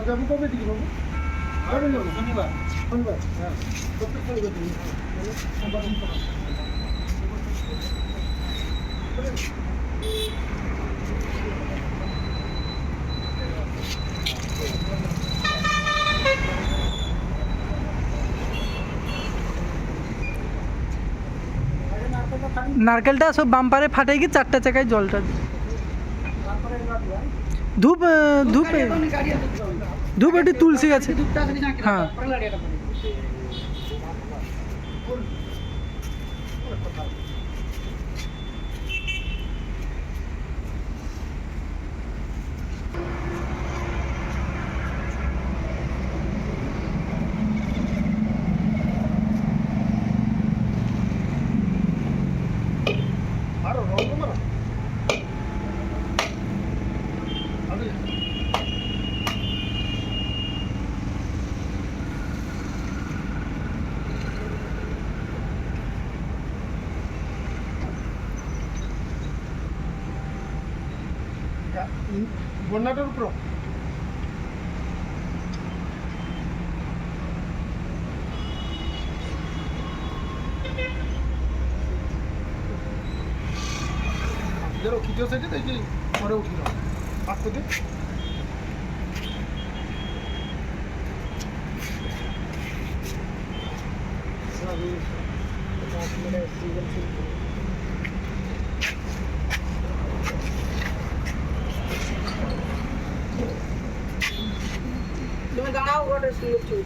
যাবো কবে দিকে বাবু? কবে যাবো? শনিবার। শনিবার? হ্যাঁ। প্রত্যেক শনিবার দিন। সোমবার দিন সকাল। নারকেলটা সব বাম্পারে ফাটাই গিয়ে 4টা চাকায় জলটা ধূপ ধূপ ধূপ একটি তুলসী আছে হ্যাঁ আরো রঙ মারো। বন্যাটার উপর দ্বিতীয় সাইডে দেখি পরে উঠি না আসতে দে তুমি দাঁড়াও ওটা